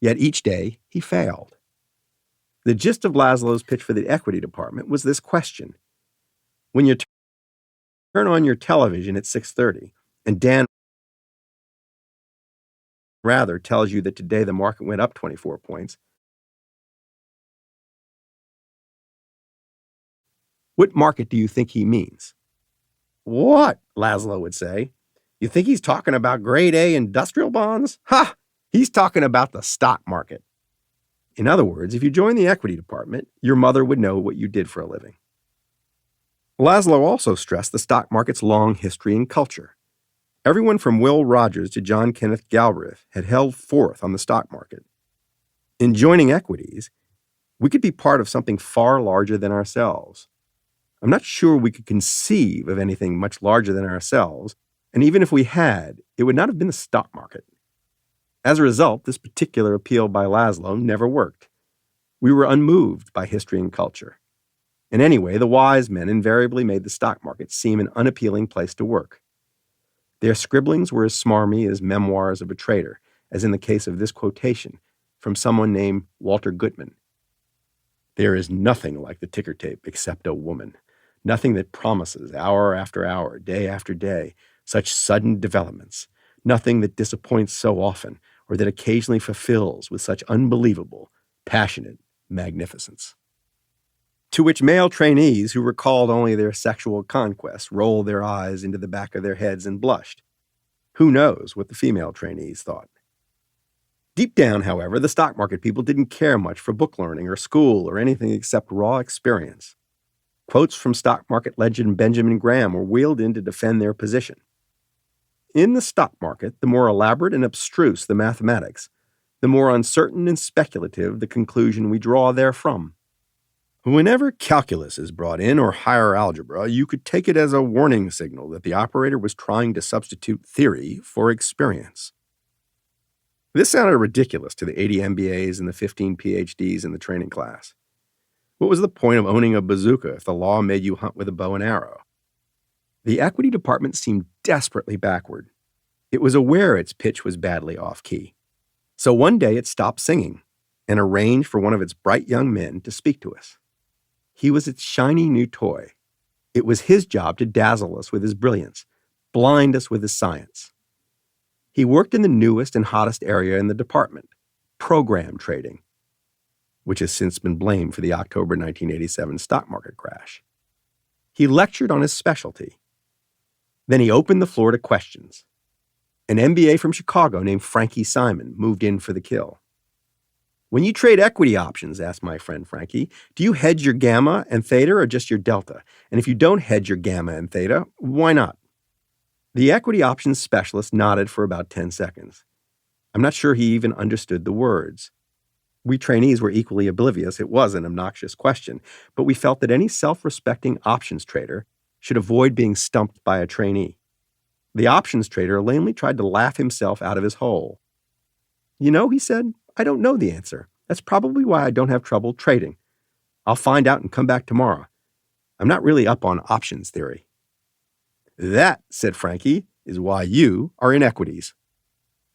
Yet each day he failed. The gist of Laszlo's pitch for the equity department was this question. When you turn on your television at 6:30 and Dan Rather tells you that today the market went up 24 points, what market do you think he means? What? Laszlo would say. You think he's talking about grade A industrial bonds? Ha! He's talking about the stock market. In other words, if you joined the equity department, your mother would know what you did for a living. Laszlo also stressed the stock market's long history and culture. Everyone from Will Rogers to John Kenneth Galbraith had held forth on the stock market. In joining equities, we could be part of something far larger than ourselves. I'm not sure we could conceive of anything much larger than ourselves, and even if we had, it would not have been the stock market. As a result, this particular appeal by Laszlo never worked. We were unmoved by history and culture. And anyway, the wise men invariably made the stock market seem an unappealing place to work. Their scribblings were as smarmy as memoirs of a trader, as in the case of this quotation from someone named Walter Gutman. There is nothing like the ticker tape except a woman. Nothing that promises hour after hour, day after day, such sudden developments. Nothing that disappoints so often, or that occasionally fulfills with such unbelievable, passionate magnificence. To which male trainees who recalled only their sexual conquests rolled their eyes into the back of their heads and blushed. Who knows what the female trainees thought? Deep down, however, the stock market people didn't care much for book learning or school or anything except raw experience. Quotes from stock market legend Benjamin Graham were wheeled in to defend their position. In the stock market, the more elaborate and abstruse the mathematics, the more uncertain and speculative the conclusion we draw therefrom. Whenever calculus is brought in or higher algebra, you could take it as a warning signal that the operator was trying to substitute theory for experience. This sounded ridiculous to the 80 MBAs and the 15 PhDs in the training class. What was the point of owning a bazooka if the law made you hunt with a bow and arrow? The equity department seemed desperately backward. It was aware its pitch was badly off-key. So one day it stopped singing and arranged for one of its bright young men to speak to us. He was its shiny new toy. It was his job to dazzle us with his brilliance, blind us with his science. He worked in the newest and hottest area in the department, program trading, which has since been blamed for the October 1987 stock market crash. He lectured on his specialty. Then he opened the floor to questions. An MBA from Chicago named Frankie Simon moved in for the kill. When you trade equity options, asked my friend Frankie, do you hedge your gamma and theta or just your delta? And if you don't hedge your gamma and theta, why not? The equity options specialist nodded for about 10 seconds. I'm not sure he even understood the words. We trainees were equally oblivious. It was an obnoxious question, but we felt that any self-respecting options trader should avoid being stumped by a trainee. The options trader lamely tried to laugh himself out of his hole. You know, he said, I don't know the answer. That's probably why I don't have trouble trading. I'll find out and come back tomorrow. I'm not really up on options theory. That, said Frankie, is why you are in equities.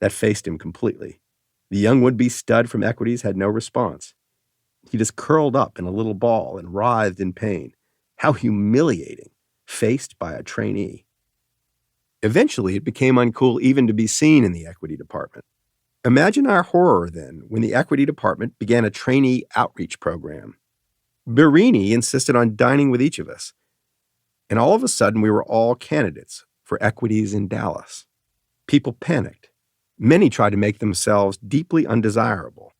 That faced him completely. The young would-be stud from equities had no response. He just curled up in a little ball and writhed in pain. How humiliating, faced by a trainee. Eventually, it became uncool even to be seen in the equity department. Imagine our horror, then, when the equity department began a trainee outreach program. Barini insisted on dining with each of us, and all of a sudden we were all candidates for equities in Dallas. People panicked. Many tried to make themselves deeply undesirable.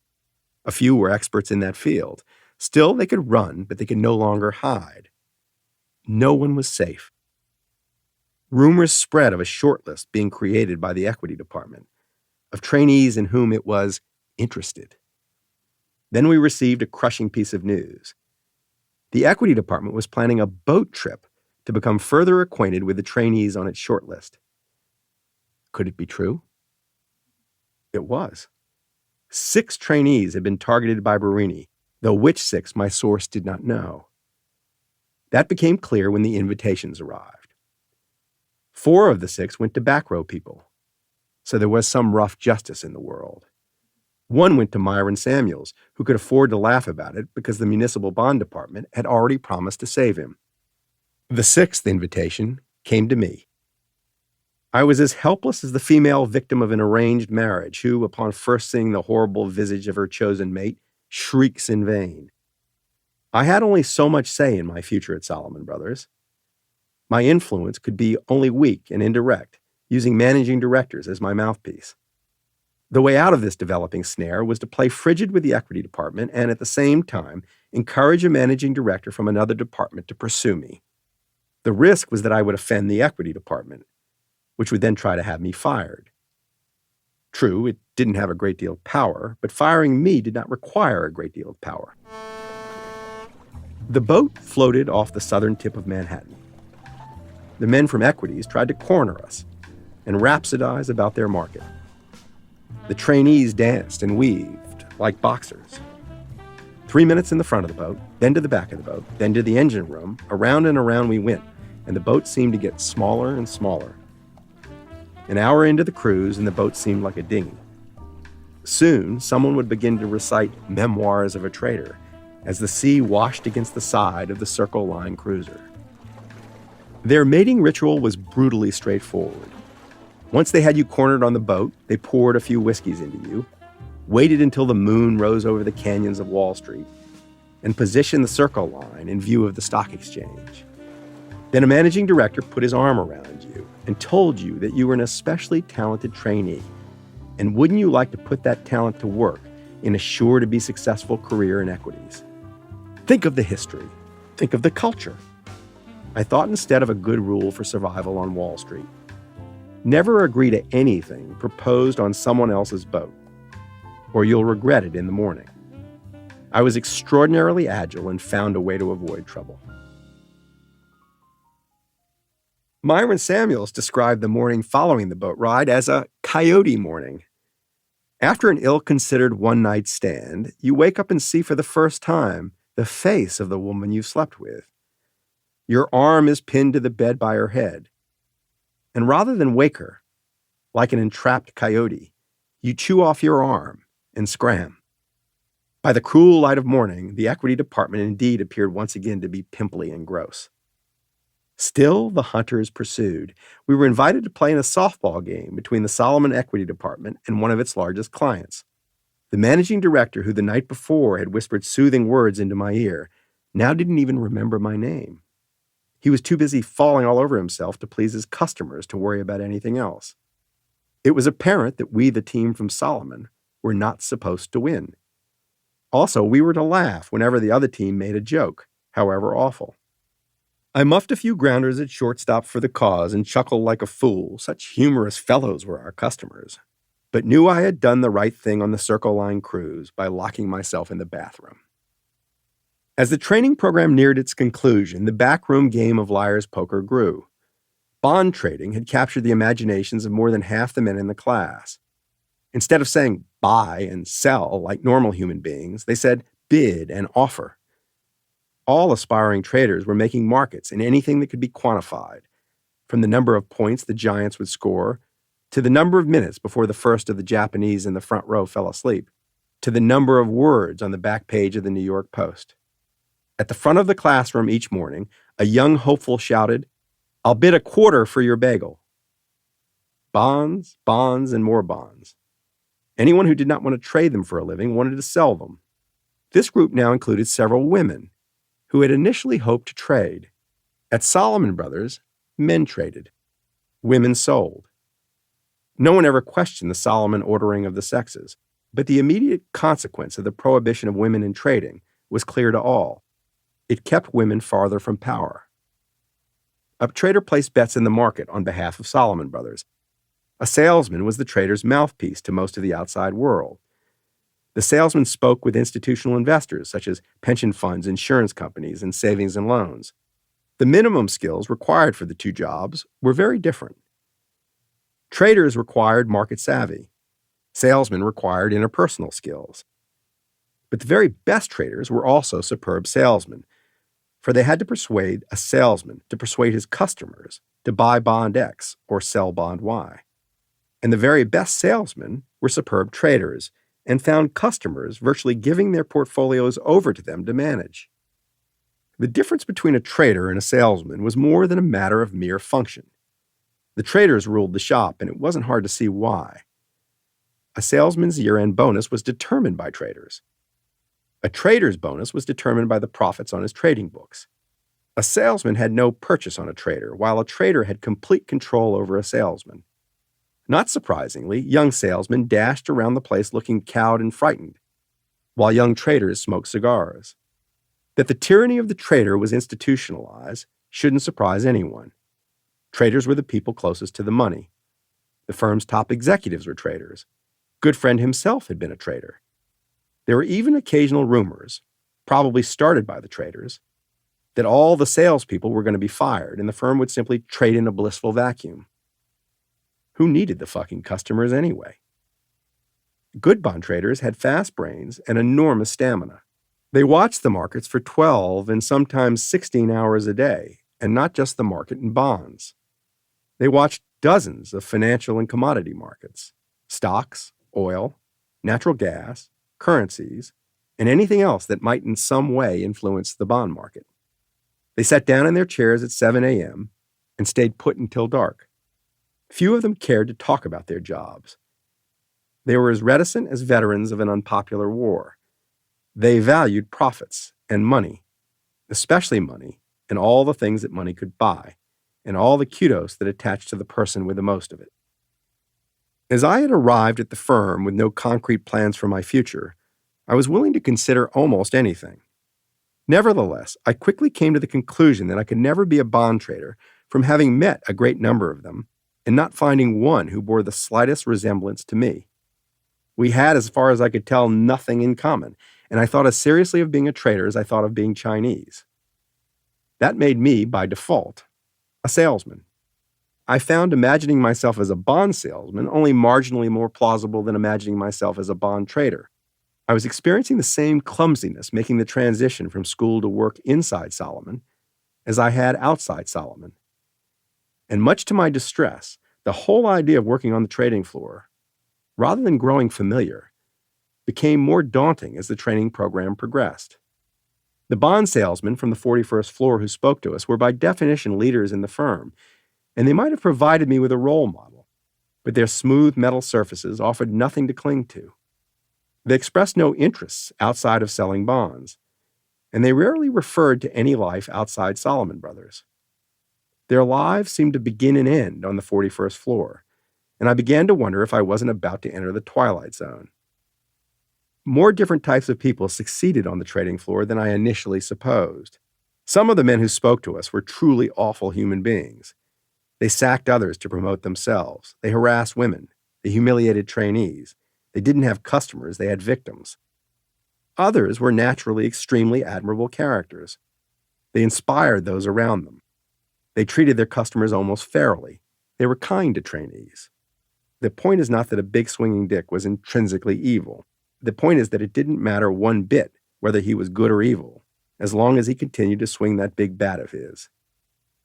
A few were experts in that field. Still, they could run, but they could no longer hide. No one was safe. Rumors spread of a shortlist being created by the equity department, of trainees in whom it was interested. Then we received a crushing piece of news. The equity department was planning a boat trip to become further acquainted with the trainees on its shortlist. Could it be true? It was. 6 trainees had been targeted by Barini, though which 6 my source did not know. That became clear when the invitations arrived. 4 of the 6 went to back row people, so there was some rough justice in the world. One went to Myron Samuels, who could afford to laugh about it because the municipal bond department had already promised to save him. The sixth invitation came to me. I was as helpless as the female victim of an arranged marriage who, upon first seeing the horrible visage of her chosen mate, shrieks in vain. I had only so much say in my future at Salomon Brothers. My influence could be only weak and indirect, using managing directors as my mouthpiece. The way out of this developing snare was to play frigid with the equity department and at the same time encourage a managing director from another department to pursue me. The risk was that I would offend the equity department, which would then try to have me fired. True, it didn't have a great deal of power, but firing me did not require a great deal of power. The boat floated off the southern tip of Manhattan. The men from Equities tried to corner us and rhapsodize about their market. The trainees danced and weaved like boxers. 3 minutes in the front of the boat, then to the back of the boat, then to the engine room. Around and around we went, and the boat seemed to get smaller and smaller. An hour into the cruise, and the boat seemed like a dinghy. Soon, someone would begin to recite Memoirs of a Trader as the sea washed against the side of the Circle Line cruiser. Their mating ritual was brutally straightforward. Once they had you cornered on the boat, they poured a few whiskeys into you, waited until the moon rose over the canyons of Wall Street, and positioned the Circle Line in view of the stock exchange. Then a managing director put his arm around you and told you that you were an especially talented trainee, and wouldn't you like to put that talent to work in a sure-to-be-successful career in equities? Think of the history. Think of the culture. I thought instead of a good rule for survival on Wall Street. Never agree to anything proposed on someone else's boat, or you'll regret it in the morning. I was extraordinarily agile and found a way to avoid trouble. Myron Samuels described the morning following the boat ride as a coyote morning. After an ill-considered one-night stand, you wake up and see for the first time the face of the woman you slept with. Your arm is pinned to the bed by her head. And rather than wake her, like an entrapped coyote, you chew off your arm and scram. By the cruel light of morning, the equity department indeed appeared once again to be pimply and gross. Still, the hunters pursued. We were invited to play in a softball game between the Salomon Equity Department and one of its largest clients. The managing director, who the night before had whispered soothing words into my ear, now didn't even remember my name. He was too busy falling all over himself to please his customers to worry about anything else. It was apparent that we, the team from Salomon, were not supposed to win. Also, we were to laugh whenever the other team made a joke, however awful. I muffed a few grounders at shortstop for the cause and chuckled like a fool. Such humorous fellows were our customers, but knew I had done the right thing on the Circle Line cruise by locking myself in the bathroom. As the training program neared its conclusion, the backroom game of liar's poker grew. Bond trading had captured the imaginations of more than half the men in the class. Instead of saying buy and sell like normal human beings, they said bid and offer. All aspiring traders were making markets in anything that could be quantified, from the number of points the Giants would score, to the number of minutes before the first of the Japanese in the front row fell asleep, to the number of words on the back page of the New York Post. At the front of the classroom each morning, a young hopeful shouted, "I'll bid a quarter for your bagel." Bonds, bonds, and more bonds. Anyone who did not want to trade them for a living wanted to sell them. This group now included several women who had initially hoped to trade. At Salomon Brothers, men traded. Women sold. No one ever questioned the Salomon ordering of the sexes, but the immediate consequence of the prohibition of women in trading was clear to all. It kept women farther from power. A trader placed bets in the market on behalf of Salomon Brothers. A salesman was the trader's mouthpiece to most of the outside world. The salesman spoke with institutional investors such as pension funds, insurance companies, and savings and loans. The minimum skills required for the two jobs were very different. Traders required market savvy. Salesmen required interpersonal skills. But the very best traders were also superb salesmen, for they had to persuade a salesman to persuade his customers to buy bond X or sell bond Y. And the very best salesmen were superb traders, and found customers virtually giving their portfolios over to them to manage. The difference between a trader and a salesman was more than a matter of mere function. The traders ruled the shop, and it wasn't hard to see why. A salesman's year-end bonus was determined by traders. A trader's bonus was determined by the profits on his trading books. A salesman had no purchase on a trader, while a trader had complete control over a salesman. Not surprisingly, young salesmen dashed around the place looking cowed and frightened, while young traders smoked cigars. That the tyranny of the trader was institutionalized shouldn't surprise anyone. Traders were the people closest to the money. The firm's top executives were traders. Goodfriend himself had been a trader. There were even occasional rumors, probably started by the traders, that all the salespeople were going to be fired and the firm would simply trade in a blissful vacuum. Who needed the fucking customers anyway? Good bond traders had fast brains and enormous stamina. They watched the markets for 12 and sometimes 16 hours a day, and not just the market in bonds. They watched dozens of financial and commodity markets, stocks, oil, natural gas, currencies, and anything else that might in some way influence the bond market. They sat down in their chairs at 7 a.m. and stayed put until dark. Few of them cared to talk about their jobs. They were as reticent as veterans of an unpopular war. They valued profits and money, especially money, and all the things that money could buy, and all the kudos that attached to the person with the most of it. As I had arrived at the firm with no concrete plans for my future, I was willing to consider almost anything. Nevertheless, I quickly came to the conclusion that I could never be a bond trader from having met a great number of them and not finding one who bore the slightest resemblance to me. We had, as far as I could tell, nothing in common, and I thought as seriously of being a trader as I thought of being Chinese. That made me, by default, a salesman. I found imagining myself as a bond salesman only marginally more plausible than imagining myself as a bond trader. I was experiencing the same clumsiness making the transition from school to work inside Salomon as I had outside Salomon. And much to my distress, the whole idea of working on the trading floor, rather than growing familiar, became more daunting as the training program progressed. The bond salesmen from the 41st floor who spoke to us were by definition leaders in the firm, and they might have provided me with a role model, but their smooth metal surfaces offered nothing to cling to. They expressed no interests outside of selling bonds, and they rarely referred to any life outside Salomon Brothers. Their lives seemed to begin and end on the 41st floor, and I began to wonder if I wasn't about to enter the twilight zone. More different types of people succeeded on the trading floor than I initially supposed. Some of the men who spoke to us were truly awful human beings. They sacked others to promote themselves. They harassed women. They humiliated trainees. They didn't have customers, they had victims. Others were naturally extremely admirable characters. They inspired those around them. They treated their customers almost fairly. They were kind to trainees. The point is not that a big swinging dick was intrinsically evil. The point is that it didn't matter one bit whether he was good or evil, as long as he continued to swing that big bat of his.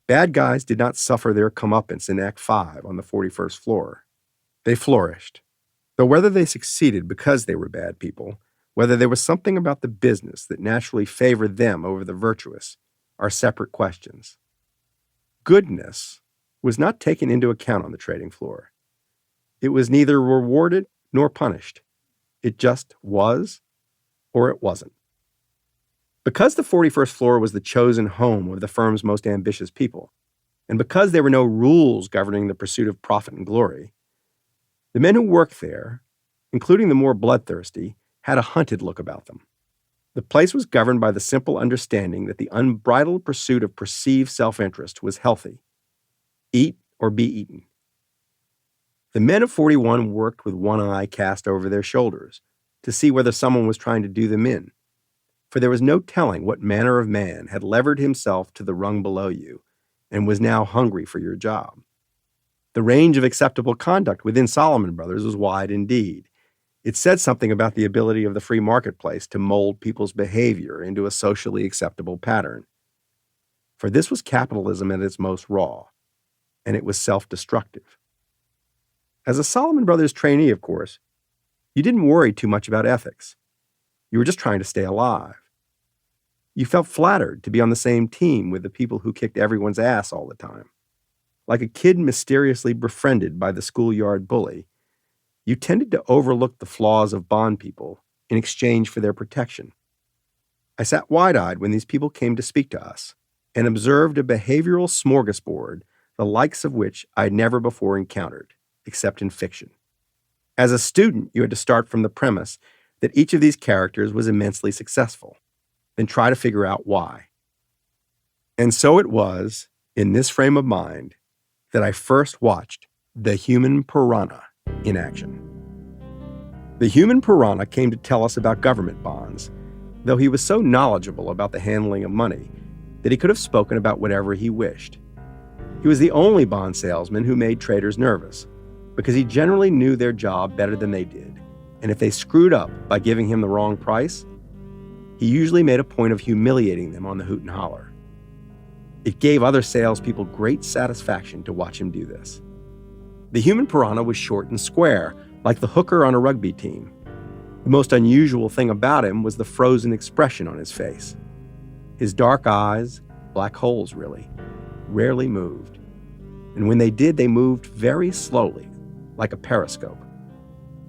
Bad guys did not suffer their comeuppance in Act 5 on the 41st floor. They flourished. Though whether they succeeded because they were bad people, whether there was something about the business that naturally favored them over the virtuous, are separate questions. Goodness was not taken into account on the trading floor. It was neither rewarded nor punished. It just was, or it wasn't. Because the 41st floor was the chosen home of the firm's most ambitious people, and because there were no rules governing the pursuit of profit and glory, the men who worked there, including the more bloodthirsty, had a hunted look about them. The place was governed by the simple understanding that the unbridled pursuit of perceived self-interest was healthy. Eat or be eaten. The men of 41 worked with one eye cast over their shoulders to see whether someone was trying to do them in, for there was no telling what manner of man had levered himself to the rung below you and was now hungry for your job. The range of acceptable conduct within Salomon Brothers was wide indeed. It said something about the ability of the free marketplace to mold people's behavior into a socially acceptable pattern. For this was capitalism at its most raw, and it was self-destructive. As a Salomon Brothers trainee, of course, You didn't worry too much about ethics. You were just trying to stay alive. You felt flattered to be on the same team with the people who kicked everyone's ass all the time. Like a kid mysteriously befriended by the schoolyard bully, you tended to overlook the flaws of bond people in exchange for their protection. I sat wide-eyed when these people came to speak to us and observed a behavioral smorgasbord the likes of which I had never before encountered, except in fiction. As a student, you had to start from the premise that each of these characters was immensely successful, then try to figure out why. And so it was, in this frame of mind, that I first watched The Human Piranha in action. The Human Piranha came to tell us about government bonds, though he was so knowledgeable about the handling of money that he could have spoken about whatever he wished. He was the only bond salesman who made traders nervous, because he generally knew their job better than they did, and if they screwed up by giving him the wrong price, he usually made a point of humiliating them on the hoot and holler. It gave other salespeople great satisfaction to watch him do this. The Human Piranha was short and square, like the hooker on a rugby team. The most unusual thing about him was the frozen expression on his face. His dark eyes, black holes really, rarely moved. And when they did, they moved very slowly, like a periscope.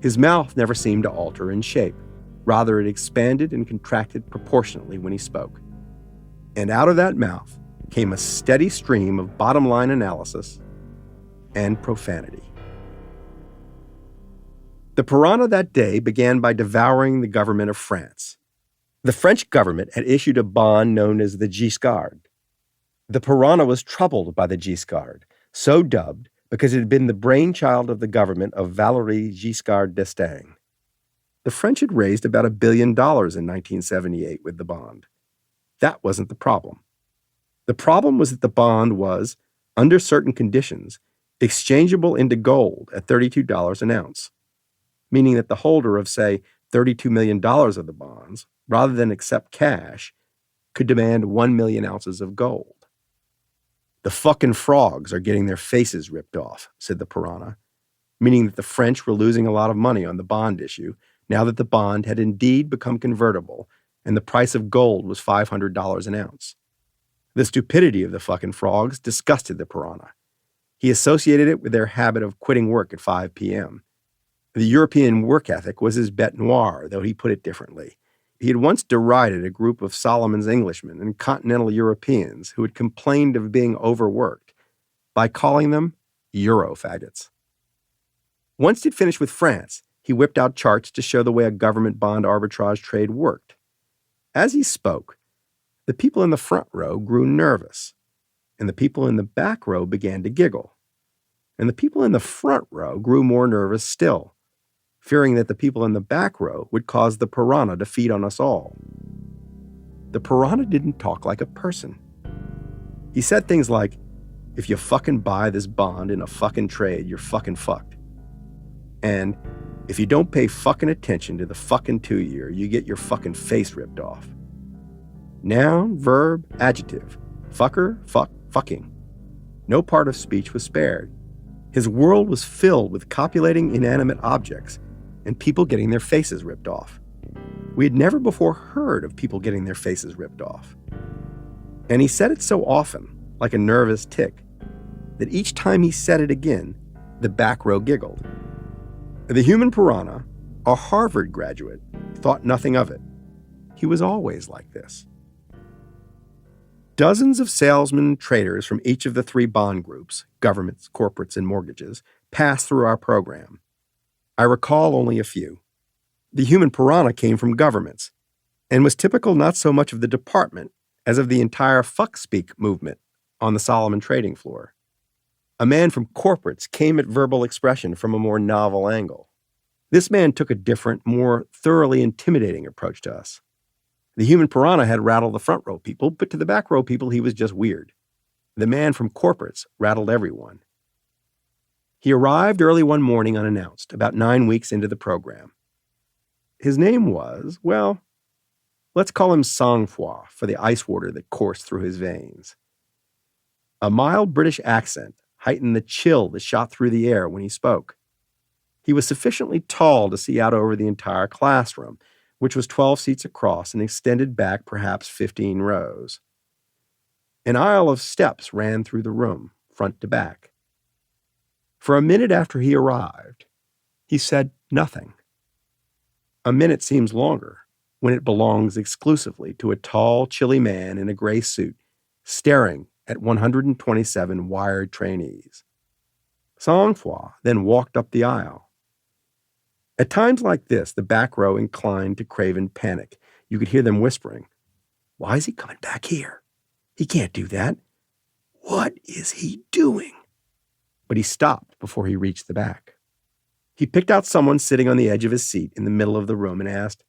His mouth never seemed to alter in shape. Rather, it expanded and contracted proportionately when he spoke. And out of that mouth came a steady stream of bottom-line analysis and profanity. The Piranha that day began by devouring the government of France. The French government had issued a bond known as the Giscard. The Piranha was troubled by the Giscard, so dubbed because it had been the brainchild of the government of Valéry Giscard d'Estaing. The French had raised about $1 billion in 1978 with the bond. That wasn't the problem. The problem was that the bond was, under certain conditions, exchangeable into gold at $32 an ounce, meaning that the holder of, say, $32 million of the bonds, rather than accept cash, could demand 1 million ounces of gold. The fucking frogs are getting their faces ripped off, said the Piranha, meaning that the French were losing a lot of money on the bond issue now that the bond had indeed become convertible and the price of gold was $500 an ounce. The stupidity of the fucking frogs disgusted the Piranha. He associated it with their habit of quitting work at 5 p.m. The European work ethic was his bête noire, though he put it differently. He had once derided a group of Solomon's Englishmen and continental Europeans who had complained of being overworked by calling them Eurofaggots. Once he'd finished with France, he whipped out charts to show the way a government bond arbitrage trade worked. As he spoke, the people in the front row grew nervous, and the people in the back row began to giggle. And the people in the front row grew more nervous still, fearing that the people in the back row would cause the Piranha to feed on us all. The Piranha didn't talk like a person. He said things like, if you fucking buy this bond in a fucking trade, you're fucking fucked. And if you don't pay fucking attention to the fucking 2-year, you get your fucking face ripped off. Noun, verb, adjective. Fucker, fuck, fucking. No part of speech was spared. His world was filled with copulating inanimate objects and people getting their faces ripped off. We had never before heard of people getting their faces ripped off. And he said it so often, like a nervous tick, that each time he said it again, the back row giggled. The Human Piranha, a Harvard graduate, thought nothing of it. He was always like this. Dozens of salesmen and traders from each of the 3 bond groups, governments, corporates, and mortgages, passed through our program. I recall only a few. The Human Piranha came from governments and was typical not so much of the department as of the entire fuck-speak movement on the Solomon trading floor. A man from corporates came at verbal expression from a more novel angle. This man took a different, more thoroughly intimidating approach to us. The Human Piranha had rattled the front row people, but to the back row people he was just weird. The man from corporates rattled everyone. He arrived early one morning unannounced, about 9 weeks into the program. His name was, well, let's call him sang-froid for the ice water that coursed through his veins. A mild British accent heightened the chill that shot through the air when he spoke. He was sufficiently tall to see out over the entire classroom, which was 12 seats across and extended back perhaps 15 rows. An aisle of steps ran through the room, front to back. For a minute after he arrived, he said nothing. A minute seems longer when it belongs exclusively to a tall, chilly man in a gray suit staring at 127 wired trainees. Sang-Froid then walked up the aisle. At times like this, the back row inclined to craven panic. You could hear them whispering, "Why is he coming back here? He can't do that. What is he doing?" But he stopped before he reached the back. He picked out someone sitting on the edge of his seat in the middle of the room and asked,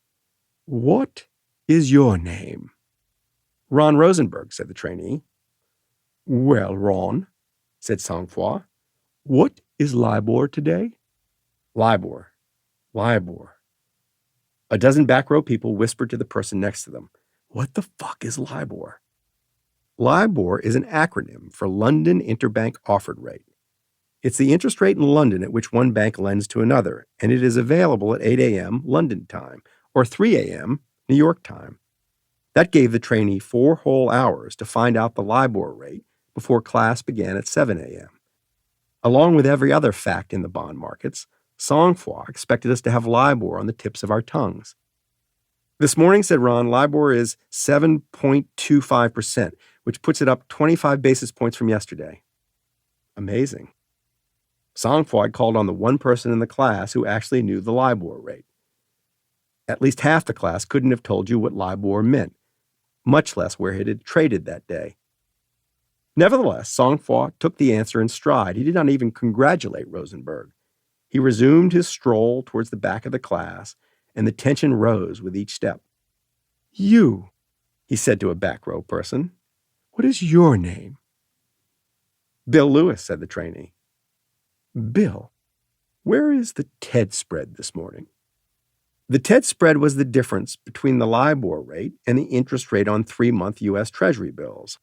"What is your name?" "Ron Rosenberg," said the trainee. "Well, Ron," said Sang-Froid, "what is LIBOR today?" "LIBOR. A dozen back row people whispered to the person next to them, "What the fuck is LIBOR?" LIBOR is an acronym for London Interbank Offered Rate. It's the interest rate in London at which one bank lends to another, and it is available at 8 a.m. London time or 3 a.m. New York time. That gave the trainee 4 whole hours to find out the LIBOR rate before class began at 7 a.m. Along with every other fact in the bond markets, Sang-Froid expected us to have LIBOR on the tips of our tongues. "This morning," said Ron, "LIBOR is 7.25%, which puts it up 25 basis points from yesterday." Amazing. Sang-Froid called on the one person in the class who actually knew the LIBOR rate. At least half the class couldn't have told you what LIBOR meant, much less where it had traded that day. Nevertheless, Sang-Froid took the answer in stride. He did not even congratulate Rosenberg. He resumed his stroll towards the back of the class, and the tension rose with each step. "You," he said to a back row person, "what is your name?" "Bill Lewis," said the trainee. "Bill, where is the TED spread this morning?" The TED spread was the difference between the LIBOR rate and the interest rate on 3-month U.S. Treasury bills.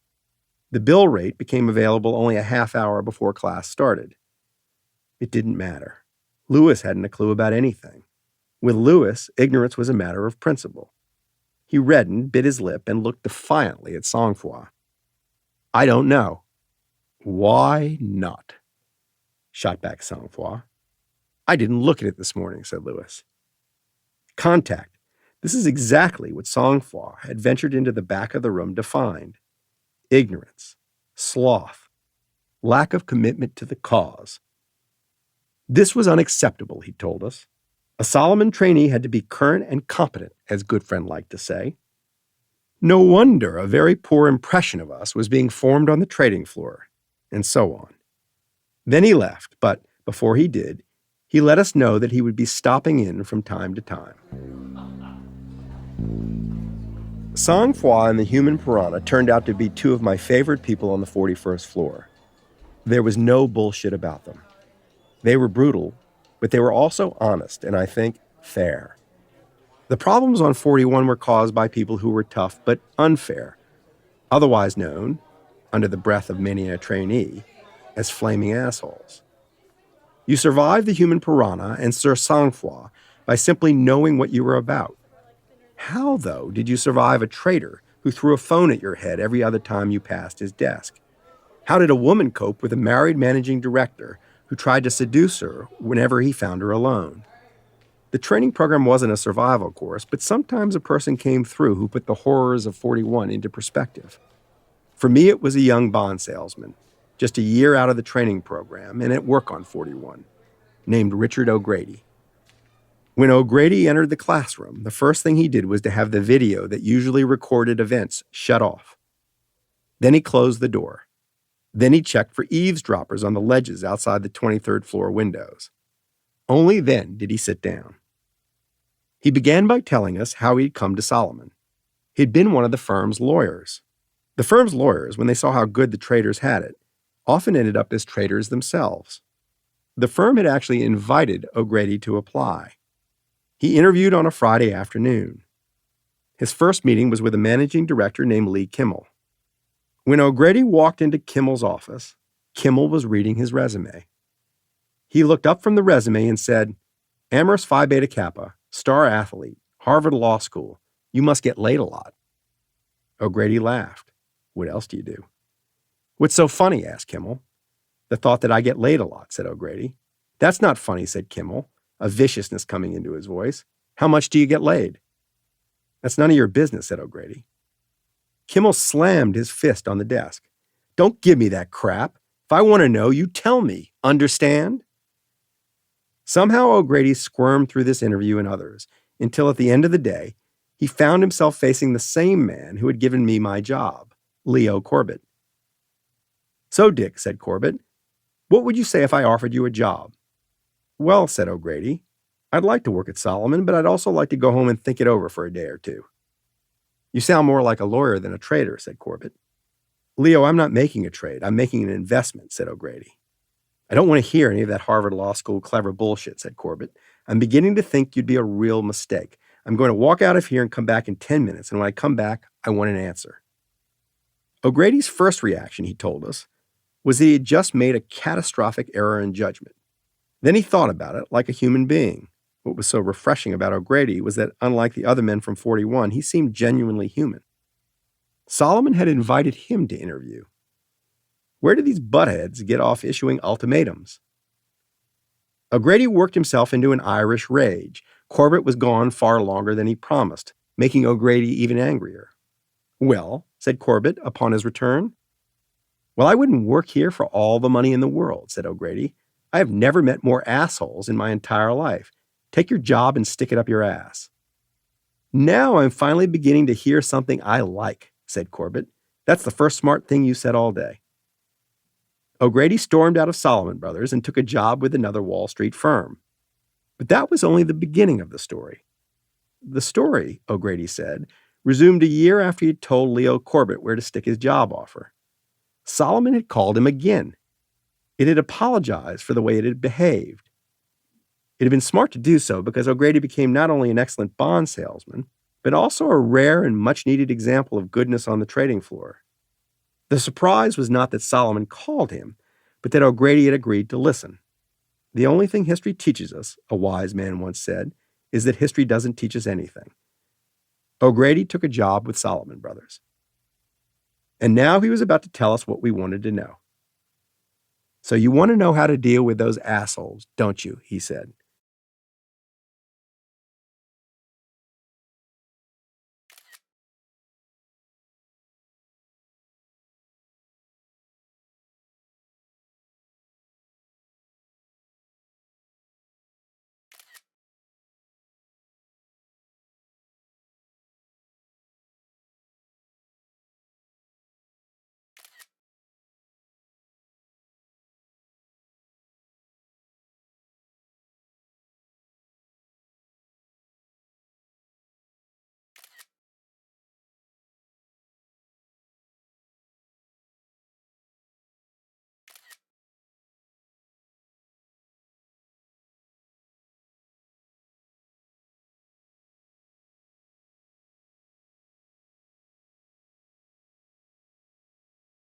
The bill rate became available only a half hour before class started. It didn't matter. Lewis hadn't a clue about anything. With Lewis, ignorance was a matter of principle. He reddened, bit his lip, and looked defiantly at Sang-Froid. "I don't know." "Why not?" shot back Sang-Froid. "I didn't look at it this morning," said Lewis. Contact. This is exactly what Sang-Froid had ventured into the back of the room to find. Ignorance, sloth, lack of commitment to the cause. This was unacceptable, he told us. A Salomon trainee had to be current and competent, as Goodfriend liked to say. No wonder a very poor impression of us was being formed on the trading floor, and so on. Then he left, but before he did, he let us know that he would be stopping in from time to time. Sang-Froid and the human piranha turned out to be 2 of my favorite people on the 41st floor. There was no bullshit about them. They were brutal, but they were also honest and, I think, fair. The problems on 41 were caused by people who were tough but unfair, otherwise known, under the breath of many a trainee, as flaming assholes. You survived the human piranha and Sir Sang-Froid by simply knowing what you were about. How, though, did you survive a traitor who threw a phone at your head every other time you passed his desk? How did a woman cope with a married managing director who tried to seduce her whenever he found her alone? The training program wasn't a survival course, but sometimes a person came through who put the horrors of 41 into perspective. For me, it was a young bond salesman, just a year out of the training program and at work on 41, named Richard O'Grady. When O'Grady entered the classroom, the first thing he did was to have the video that usually recorded events shut off. Then he closed the door. Then he checked for eavesdroppers on the ledges outside the 23rd floor windows. Only then did he sit down. He began by telling us how he'd come to Salomon. He'd been one of the firm's lawyers. The firm's lawyers, when they saw how good the traders had it, often ended up as traders themselves. The firm had actually invited O'Grady to apply. He interviewed on a Friday afternoon. His first meeting was with a managing director named Lee Kimmel. When O'Grady walked into Kimmel's office, Kimmel was reading his resume. He looked up from the resume and said, Amherst Phi Beta Kappa, star athlete, Harvard Law School. You must get laid a lot. O'Grady laughed. What else do you do? What's so funny? Asked Kimmel. The thought that I get laid a lot, said O'Grady. That's not funny, said Kimmel, a viciousness coming into his voice. How much do you get laid? That's none of your business, said O'Grady. Kimmel slammed his fist on the desk. Don't give me that crap. If I want to know, you tell me. Understand? Somehow O'Grady squirmed through this interview and others until at the end of the day, he found himself facing the same man who had given me my job, Leo Corbett. So, Dick, said Corbett, what would you say if I offered you a job? Well, said O'Grady, I'd like to work at Salomon, but I'd also like to go home and think it over for a day or two. You sound more like a lawyer than a trader, said Corbett. Leo, I'm not making a trade. I'm making an investment, said O'Grady. I don't want to hear any of that Harvard Law School clever bullshit, said Corbett. I'm beginning to think you'd be a real mistake. I'm going to walk out of here and come back in 10 minutes, and when I come back, I want an answer. O'Grady's first reaction, he told us, was that he had just made a catastrophic error in judgment. Then he thought about it like a human being. What was so refreshing about O'Grady was that, unlike the other men from 41, he seemed genuinely human. Salomon had invited him to interview. Where did these buttheads get off issuing ultimatums? O'Grady worked himself into an Irish rage. Corbett was gone far longer than he promised, making O'Grady even angrier. Well, said Corbett upon his return. Well, I wouldn't work here for all the money in the world, said O'Grady. I have never met more assholes in my entire life. Take your job and stick it up your ass. Now I'm finally beginning to hear something I like, said Corbett. That's the first smart thing you said all day. O'Grady stormed out of Salomon Brothers and took a job with another Wall Street firm. But that was only the beginning of the story. The story, O'Grady said, resumed a year after he'd told Leo Corbett where to stick his job offer. Salomon had called him again. It had apologized for the way it had behaved. It had been smart to do so because O'Grady became not only an excellent bond salesman, but also a rare and much-needed example of goodness on the trading floor. The surprise was not that Salomon called him, but that O'Grady had agreed to listen. The only thing history teaches us, a wise man once said, is that history doesn't teach us anything. O'Grady took a job with Salomon Brothers. And now he was about to tell us what we wanted to know. So you want to know how to deal with those assholes, don't you? He said.